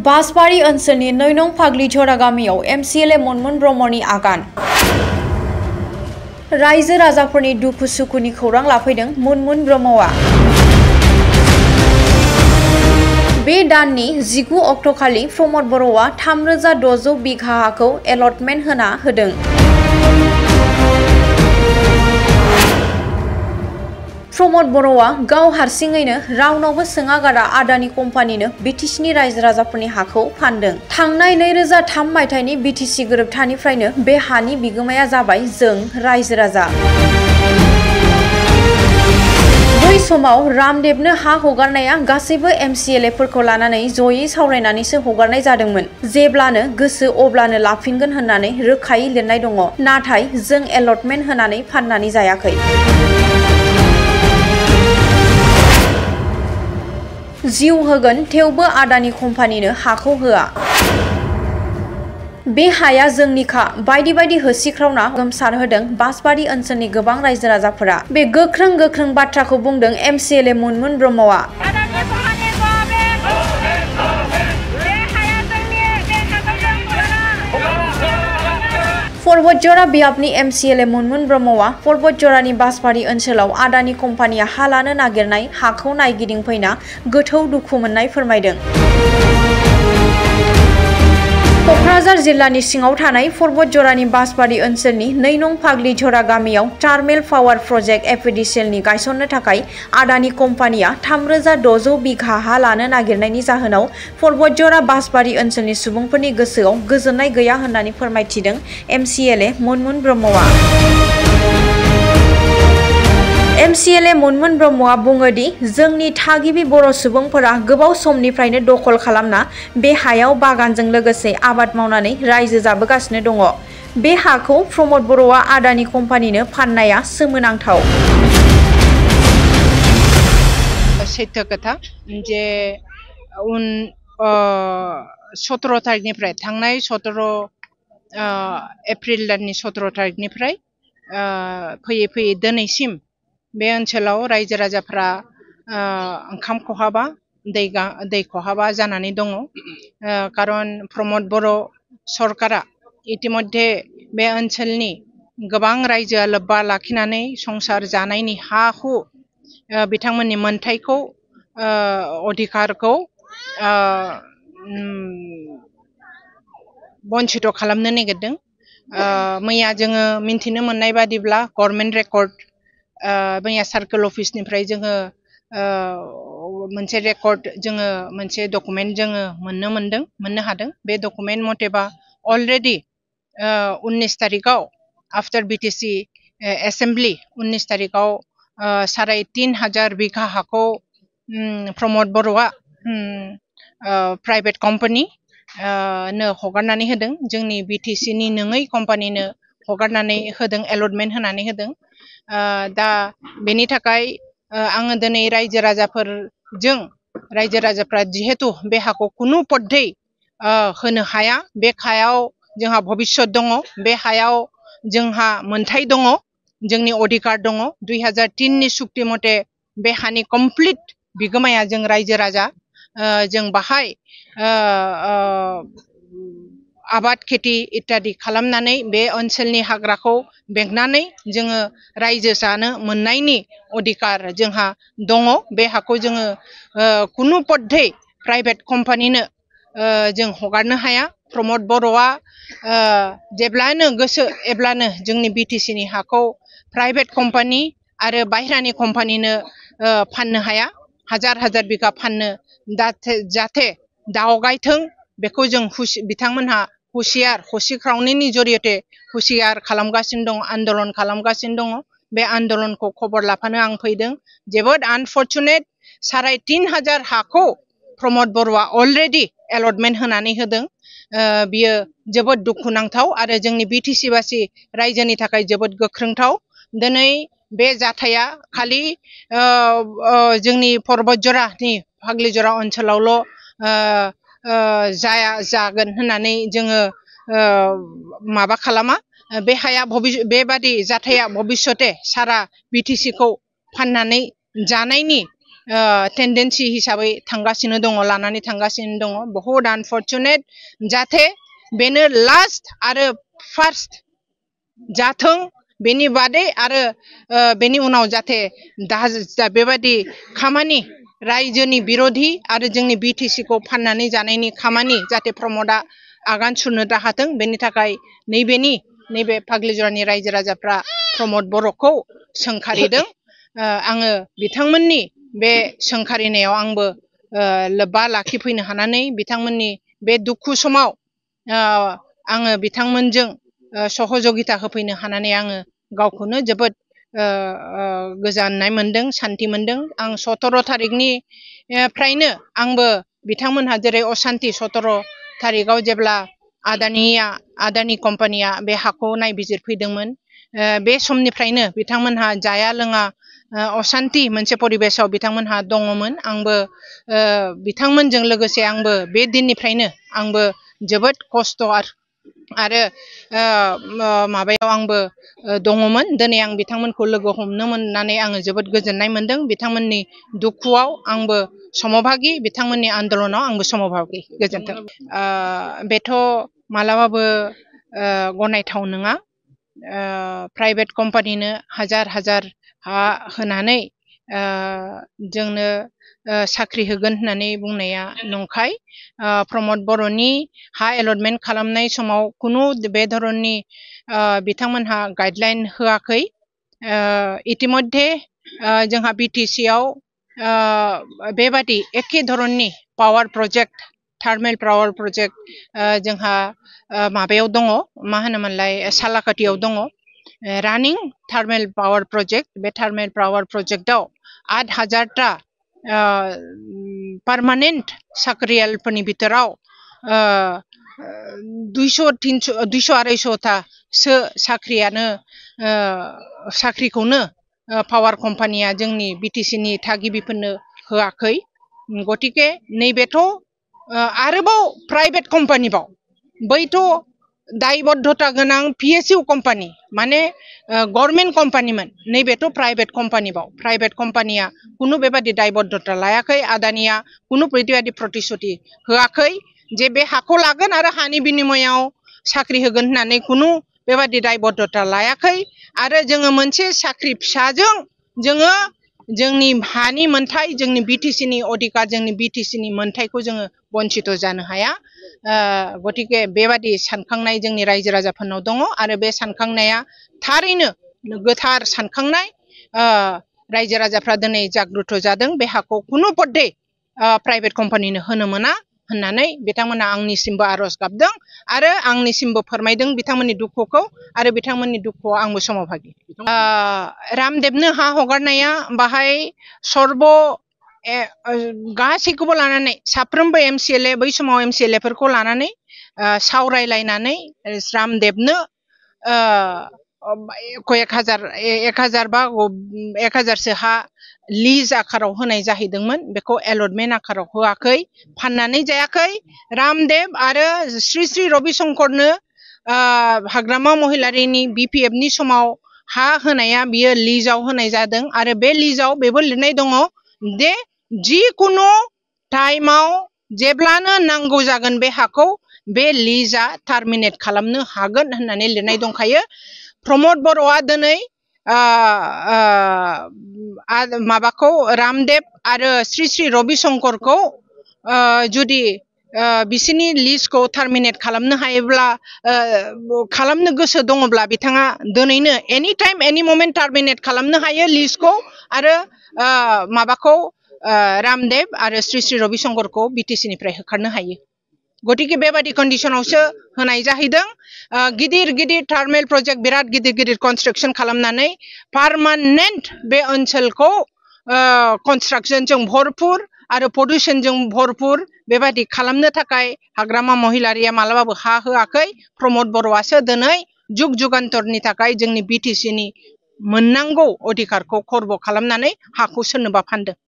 बासबारि ओनसोलनि 9 नं फाग्लिझरा गामियाव एमसिएलए मनमोन ब्रह्मनि आगान। रायजो राजाफोरनि दुखु सुखुनि खौरां लाफैदों मनमोन ब्रह्मआ। बे दाननि 19 अक्ट'खालि प्रमद बर'आ 3600 बिघा हाखौ एलटमेन्ट होना होदों। प्रमद बर'आ गाव हारसिङैनो रावनावबो सोङागारा आदानि कम्पानिनो बिटिसिनि रायजो राजाफोरनि हाखौ फानदों। थांनाय 2003 मायथाइनि बिटिसि गोरोबथानिफ्रायनो बे हानि बिगोमाया जाबाय जों रायजो राजा। बै समाव रामदेबनो हा हगारनाया गासैबो एमसिएलएफोरखौ लानानै जयै सावरायनानैसो हगारनाय जादोंमोन। जेब्लानो गोसो अब्लानो लाफिनगोन होननानै रोखायै लिरनाय दङ। नाथाय जों एलटमेन्ट होनानै फाननानै जायाखै। जिउ होगोन थेवबो आदानि कम्पानिनो हाखौ होआ। बे हाया जोंनिखा बायदि बायदि होसिख्रावना गोमसारहोदों बासबारि ओनसोलनि गोबां रायजो राजाफोरा। बे गोख्रों बाथ्राखौ बुंदों एमसिएलए मनमोन ब्रह्मआ। पर्बतझरा बियाबनि एमसिएलए मनमोन ब्रह्मआ पर्बतझरानि बासबारि ओनसोलाव आदानि कम्पानिया हा लानो नागिरनाय हाखौ नायगिदिंफैना गोथौ दुखु मोननाय फोरमायदों। क'क्राझार जिल्लानि सिङाव थानाय पर्बतझरानि बासबारि ओनसोलनि 2 नं फाग्लिझरा गामियाव टार्मेल पावार प्रजेक्ट एपिडिसिएलनि गायसननो थाखाय आदानि कम्पानिया 3600 बिघा हा लानो नागिरनायनि जाहोनाव पर्बतझरा बासबारि ओनसोलनि सुबुंफोरनि गोसोआव गोजोननाय गैया होननानै फोरमायथिदों एमसिएलए मनमोन ब्रह्मआ। एमसिएलए मनमोन ब्रह्मआ बुङो दि जोंनि थागिबि बर' सुबुंफोरा गोबाव समनिफ्रायनो दखल खालामना बे हायाव बागानजों लोगोसे आबाद मावनानै रायजो जाबोगासिनो दङ। बे हाखौ प्रमद बर'आ आदानि कम्पानिनो फाननाया सोमोनांथाव। सैथो खोथा जे 17 तारिखनिफ्राय थांनाय 17 एप्रिल दाननि 17 तारिखनिफ्राय फैयै दिनैसिम बे ओनसोलाव रायजो राजाफ्रा ओंखाम खहाबा दै खहाबा जानानै दङ। खारन प्रमद बर' सरकारा इतिमध्य बे ओनसोलनि गोबां रायजोआ लोब्बा लाखिनानै संसार जानायनि हा हु बिथांमोननि मोनथायखौ अधिकारखौ बन्चित खालामनो नागिरदों। मैया जोङो मिन्थिनो मोननाय बादिब्ला गभर्नमेन्ट रेकर्ड मैया सार्कोल अफिसनिफ्राय जोङो मोनसे रेकर्ड जोङो मोनसे डकुमेन्ट जोङो मोननो हादों। बे डकुमेन्ट मथेबा अलरेडि 19 तारिखआव आफ्टार बिटिसि एसेम्बलि 19 तारिखआव 3500 बिघा हाखौ प्रमद बर'आ प्राइभेट कम्पानि नो हगारनानै होदों। जोंनि बिटिसिनि नङै कम्पानिनो हगारनानै होदों, एलटमेन्ट होनानै होदों। दा बेनि थाखाय आङो दिनै रायजो राजाफ्रा जिहेतु बे हाखौ कुनु पद्धै होनो हाया, बे हायाव जोंहा भबिष्यत दङ, बे हायाव जोंहा मोनथाय दङ, जोंनि अधिकार दङ। 2003 नि सुक्ति मथे बे हानि कमप्लिट बिगोमाया जों रायजो राजा। जों बाहाय आबाद खेथि इत्यादि खालामनानै बे ओनसोलनि हाग्राखौ बेंनानै जोङो रायजो जानो मोननायनि अधिकार जोंहा दङ। बे हाखौ जोङो कुनु पद्धै प्राइभेट कम्पानिनो जों हगारनो हाया। प्रमद बर'आ जेब्लानो गोसो एब्लानो जोंनि बिटिसिनि हाखौ प्राइभेट कम्पानि आरो बाहेरानि कम्पानिनो फाननो हाया। हाजार बिघा फाननो जाहाथे दावगायथों बेखौ जों बिथांमोनहा हसिख्रावनायनि जरियते हुसियार खालामगासिनो दं, आन्दलन खालामगासिनो दङ। बे आन्दलनखौ खबर लाफानो आं फैदों। जोबोद आनफर्चुनेट 3500 हाखौ प्रमद बर'आ अलरेडि एलटमेन्ट होनानै होदों। बियो जोबोद दुखुनांथाव आरो जोंनि बिटिसि बासि रायजोनि थाखाय जोबोद गोख्रोंथाव। दिनै बे जाथाया खालि जोंनि पर्बतझरानि फाग्लिझरा ओनसोलावल' जागोन होननानै जोङो माबा खालामा। बे हाया बेबादि जाथाया भबिष्यते सारा बिटिसिखौ फाननानै जानायनि टेन्डेन्सि हिसाबै थांगासिनो दङ लानानै थांगासिनो दङ बहुत आनफर्चुनेट जाहाथे बेनो लास्ट आरो फार्स्ट जाथों बेनि बादै आरो बेनि उनाव जाहाथे बेबायदि खामानि रायजोनि बिरोधि आरो जोंनि बिटिसि खौ फाननानै जानायनि खामानि जाहाथे प्रमदआ आगान सुरनो दाहाथों बेनि थाखाय नैबे फाग्लिजरानि रायजो राजाफ्रा प्रमद बर'खौ सोंखारिदों आङो बिथांमोननि बे सोंखारिनायाव आंबो लोब्बा लाखिफैनो हानानै बिथांमोननि बे दुखु समाव आङो बिथांमोनजों सहযোगिता होफैनो हानानै आङो गावखौनो जोबोद गोजोननाय मोनदों सान्थि मोनदों आं 17 थारिखनि फ्रायनो आंबो बिथांमोनहा जेरै असान्ति 17 थारिखआव जेब्ला आदानि कम्पानिया बे हाखौ नायबिजिरफैदोंमोन बे समनिफ्रायनो बिथांमोनहा जाया लोङा असान्ति मोनसे परिबेसाव बिथांमोनहा दङमोन आंबो बिथांमोनजों लोगोसे आंबो बे दिननिफ्रायनो आंबो जोबोद खस्थ' आरो माबायाव आंबो दङमोन दिनै आं बिथांमोनखौ लोगो हमनो मोननानै आङो जोबोद गोजोननाय मोनदों बिथांमोननि दुखुआव आंबो समभागि बिथांमोननि आन्दलनाव आंबो समभागि गोजोनथों बेथ' मालाबाबो गनायथाव नङा प्राइभेट कम्पानिनो हाजार हा होनानै जोंनो साख्रि होगोन होननानै बुंनाया नंखाय प्रमद बर'नि हा एलटमेन्ट खालामनाय समाव खुनु बे धरननि बिथांमोनहा गाइडलाइन होआखै इतिमध्ये जोंहा बिटिसि आव बेबादि एखे धरननि power project thermal power project जोंहा माबायाव दङ मा होनोमोनलाय सालाकाटियाव दङ रानिं थार्मेल पावार प्रजेक्ट बे थार्मेल पावार प्रजेक्टआव 8000टा पार्मानेन्ट साख्रियालफोरनि बिथोराव 200-250तासो साख्रिखौनो पावार कम्पानिया जोंनि बिटिसिनि थागिबिफोरनो होआखै गतिके नैबेथ' आरोबाव प्राइभेट कम्पानिबाव बैथ' दायबद्धता गोनां पिएसइउ कम्पानि माने गभर्नमेन्ट कम्पानिमोन नैबेथ' प्राइभेट कम्पानिबाव प्राइभेट कम्पानिया कुनु बेबादि दायबद्धता लायाखै आदानिया कुनु बेबादि प्रतिश्रुति होआखै जे बे हाखौ लागोन आरो हानि बिनिमयाव साख्रि होगोन होननानै कुनु बेबादि दायबद्धता लायाखै आरो जोङो मोनसे साख्रि फिसाजों जोङो जोंनि हानि मोनथाय जोंनि बिटिसिनि अधिकार जोंनि बिटिसिनि मोनथायखौ जोङो बन्चित जानो हाया गतिके बेबादि सानखांनाय जोंनि रायजो राजाफोरनाव दङ आरो बे सानखांनाया थारैनो गोथार सानखांनाय रायजो राजाफ्रा दिनै जागृत जादों बे हाखौ कुनु पद्धे प्राइभेट कम्पानिनो होनो मोना होननानै बिथांमोना आंनिसिमबो आरज गाबदों आरो आंनिसिमबो फोरमायदों बिथांमोननि दुखुखौ आरो बिथांमोननि दुखुआव आंबो समभागि रामदेबनो हा हगारनाया बाहाय सर्ब गासैखौबो लानानै साफ्रोमबो एमसिएलए बै समाव एमसिएलएफोरखौ लानानै सावरायलायनानै रामदेबनो एक हाजारसो हा लिज आकाराव होनाय जाहैदोंमोन बेखौ एलटमेन्ट आकाराव होआखै फाननानै जायाखै रामदेब आरो श्री रबिशंकरनो हाग्रामा महिलारिनि बिपिएफनि समाव हा होनाया बियो लिजआव होनाय जादों आरो बे लिजआव बेबो लिरनाय दङ जे जिकुनु टाइमाव जेब्लानो नांगौ जागोन बे हाखौ बे लिजआ टार्मिनेट खालामनो हागोन होननानै लिरनाय दंखायो प्रमद बर'आ दिनै माबाखौ रामदेब आरो श्री रबिशंकरखौ जुदि बिसिनि लिजखौ टार्मिनेट खालामनो हायोब्ला खालामनो गोसो दङब्ला बिथाङा दिनैनो एनि टाइम एनि मोमेन्ट टार्मिनेट खालामनो हायो लिजखौ आरो माबाखौ रामदेब आरो श्री रबिशंकरखौ बिटिसिनिफ्राय होखारनो हायो गतिके बेबादि कन्डिशनावसो होनाय जाहैदों गिदिर टार्मेल प्रजेक्ट बिराद गिदिर कनस्ट्राक्शन खालामनानै पार्मानेन्ट बे ओनसोलखौ कनस्ट्राक्शनजों भरपुर आरो पल्यूशनजों भरपुर बेबादि खालामनो थाखाय हाग्रामा महिलारिया मालाबाबो हा होआखै प्रमद बर'आसो दिनै जुग जुगान्तरनि थाखाय जोंनि बिटिसिनि मोननांगौ अधिकारखौ खर्ब खालामनानै हाखौ सोरनोबा फानदों